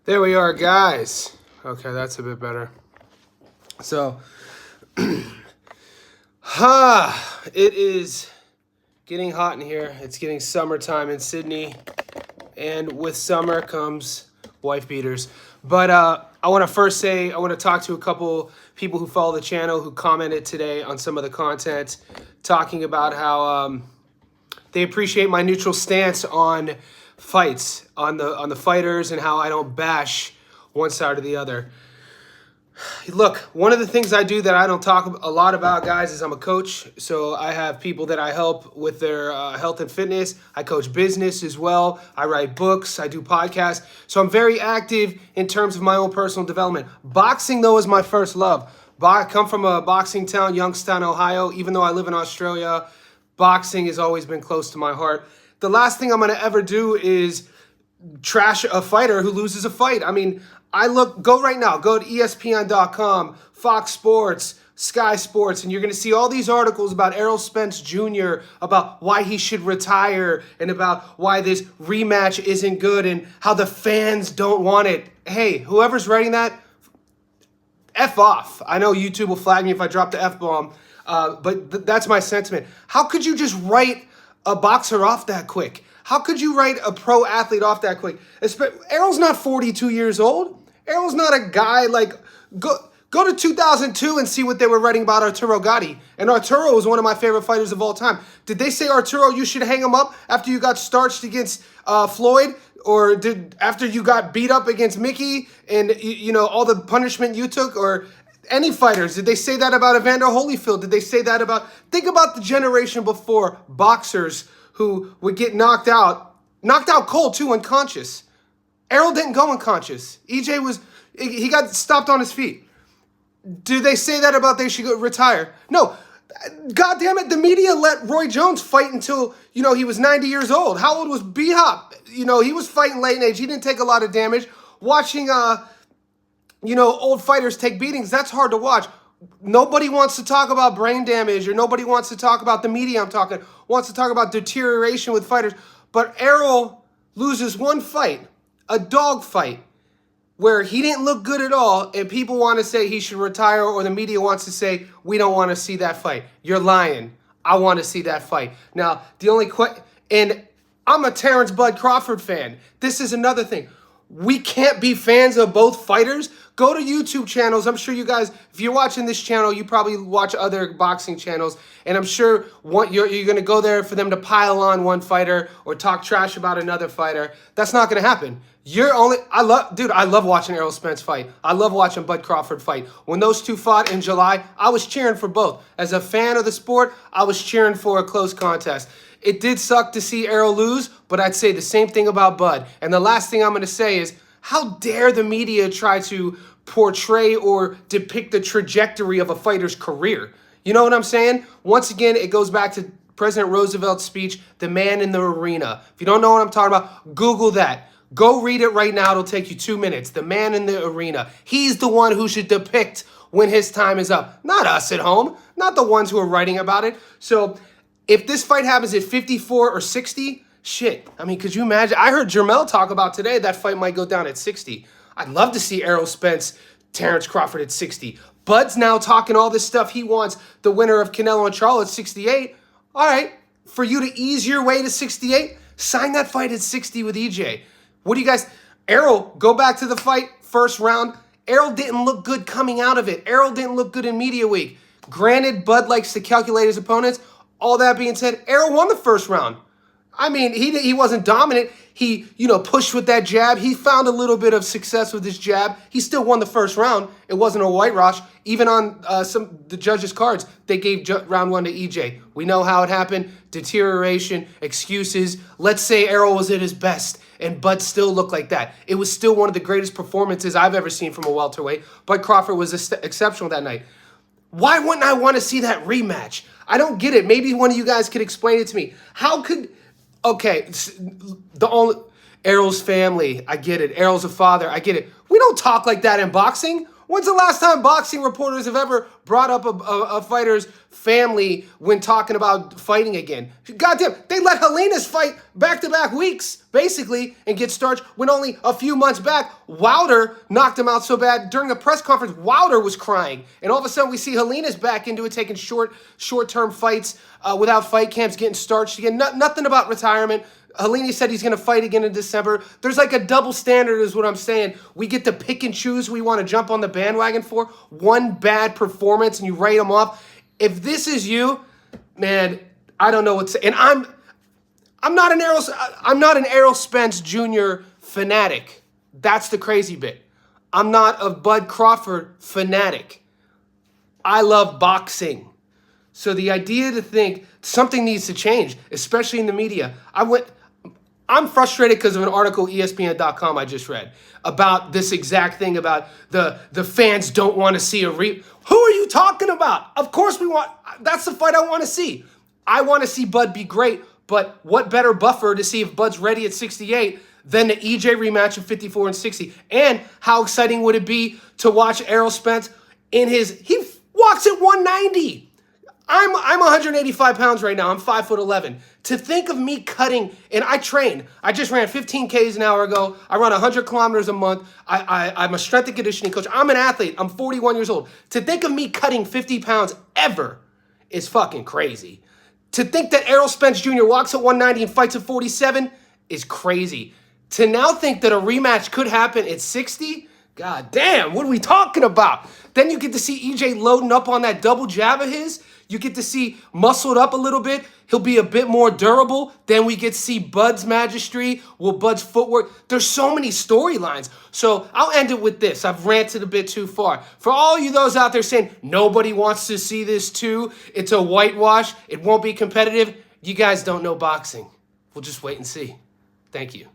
There we are, guys. Okay, that's a bit better. So, it is getting hot in here. It's getting summertime in Sydney. And with summer comes wife beaters. But I want to talk to a couple people who follow the channel who commented today on some of the content, talking about how they appreciate my neutral stance on fights, on the fighters, and how I don't bash one side or the other. Look, one of the things I do that I don't talk a lot about, guys, is I'm a coach. So I have people that I help with their health and fitness. I coach business as well. I write books. I do podcasts. So I'm very active in terms of my own personal development. Boxing, though, is my first love. I come from a boxing town, Youngstown, Ohio. Even though I live in Australia, boxing has always been close to my heart. The last thing I'm going to ever do is trash a fighter who loses a fight. I mean, go right now, go to ESPN.com, Fox Sports, Sky Sports, and you're going to see all these articles about Errol Spence Jr., about why he should retire, and about why this rematch isn't good, and how the fans don't want it. Hey, whoever's writing that, F off. I know YouTube will flag me if I drop the F-bomb, but that's my sentiment. How could you just write a boxer off that quick? How could you write a pro athlete off that quick? Errol's not 42 years old. Errol's not a guy like, go to 2002 and see what they were writing about Arturo Gatti. And Arturo was one of my favorite fighters of all time. Did they say, Arturo, you should hang him up after you got starched against Floyd? Or after you got beat up against Mickey and, all the punishment you took? Or any fighters? Did they say that about Evander Holyfield? Did they say that think about the generation before, boxers who would get knocked out cold too, unconscious. Errol didn't go unconscious. He got stopped on his feet. Do they say that about they should go retire? No. God damn it, the media let Roy Jones fight until, he was 90 years old. How old was B-Hop? He was fighting late in age. He didn't take a lot of damage. Watching, old fighters take beatings, that's hard to watch. Nobody wants to talk about brain damage, or nobody wants to talk about, the media wants to talk about deterioration with fighters. But Errol loses one fight, a dog fight, where he didn't look good at all, and people want to say he should retire, or the media wants to say, we don't want to see that fight. You're lying. I want to see that fight. Now, and I'm a Terence Bud Crawford fan. This is another thing. We can't be fans of both fighters. Go to YouTube channels. I'm sure you guys, if you're watching this channel, you probably watch other boxing channels. And I'm sure you're going to go there for them to pile on one fighter or talk trash about another fighter. That's not going to happen. I love watching Errol Spence fight. I love watching Bud Crawford fight. When those two fought in July, I was cheering for both. As a fan of the sport, I was cheering for a close contest. It did suck to see Errol lose, but I'd say the same thing about Bud. And the last thing I'm going to say is, how dare the media try to portray or depict the trajectory of a fighter's career? You know what I'm saying? Once again, it goes back to President Roosevelt's speech, The Man in the Arena. If you don't know what I'm talking about, Google that. Go read it right now. It'll take you 2 minutes. The Man in the Arena. He's the one who should depict when his time is up. Not us at home. Not the ones who are writing about it. So if this fight happens at 54 or 60, shit. I mean, could you imagine? I heard Jermell talk about today that fight might go down at 60. I'd love to see Errol Spence, Terence Crawford at 60. Bud's now talking all this stuff. He wants the winner of Canelo and Charlo at 68. All right, for you to ease your way to 68, sign that fight at 60 with EJ. What do you guys... Errol, go back to the fight, first round. Errol didn't look good coming out of it. Errol didn't look good in media week. Granted, Bud likes to calculate his opponents. All that being said, Errol won the first round. I mean, he wasn't dominant. He, pushed with that jab. He found a little bit of success with his jab. He still won the first round. It wasn't a whitewash. Even on the judges' cards, they gave round one to EJ. We know how it happened. Deterioration, excuses. Let's say Errol was at his best, and Bud still looked like that. It was still one of the greatest performances I've ever seen from a welterweight. Bud Crawford was exceptional that night. Why wouldn't I want to see that rematch? I don't get it. Maybe one of you guys could explain it to me. How could... Okay, Errol's family, I get it. Errol's a father, I get it. We don't talk like that in boxing. When's the last time boxing reporters have ever brought up a fighter's family when talking about fighting again? Goddamn, they let Helena's fight back-to-back weeks, basically, and get starched when only a few months back, Wilder knocked him out so bad. During a press conference, Wilder was crying. And all of a sudden, we see Helena's back into it, taking short-term fights without fight camps, getting starched again. Nothing about retirement. Helena said he's going to fight again in December. There's like a double standard is what I'm saying. We get to pick and choose who we want to jump on the bandwagon for. One bad performance and you write them off. If this is you, man, I don't know what to say. And I'm not an Errol Spence Jr. fanatic. That's the crazy bit. I'm not a Bud Crawford fanatic. I love boxing. So the idea to think something needs to change, especially in the media. I'm frustrated because of an article ESPN.com I just read about this exact thing about the fans don't want to see a Who are you talking about? Of course that's the fight I want to see. I want to see Bud be great, but what better buffer to see if Bud's ready at 68 than the EJ rematch of 54 and 60? And how exciting would it be to watch Errol Spence he walks at 190. I'm 185 pounds right now. I'm 5'11". To think of me cutting, and I train. I just ran 15 Ks an hour ago. I run 100 kilometers a month. I'm a strength and conditioning coach. I'm an athlete. I'm 41 years old. To think of me cutting 50 pounds ever is fucking crazy. To think that Errol Spence Jr. walks at 190 and fights at 47 is crazy. To now think that a rematch could happen at 60, god damn, what are we talking about? Then you get to see EJ loading up on that double jab of his. You get to see muscled up a little bit. He'll be a bit more durable. Then we get to see Bud's magistry, Bud's footwork. There's so many storylines. So I'll end it with this. I've ranted a bit too far. For all you those out there saying, nobody wants to see this too, it's a whitewash, it won't be competitive, you guys don't know boxing. We'll just wait and see. Thank you.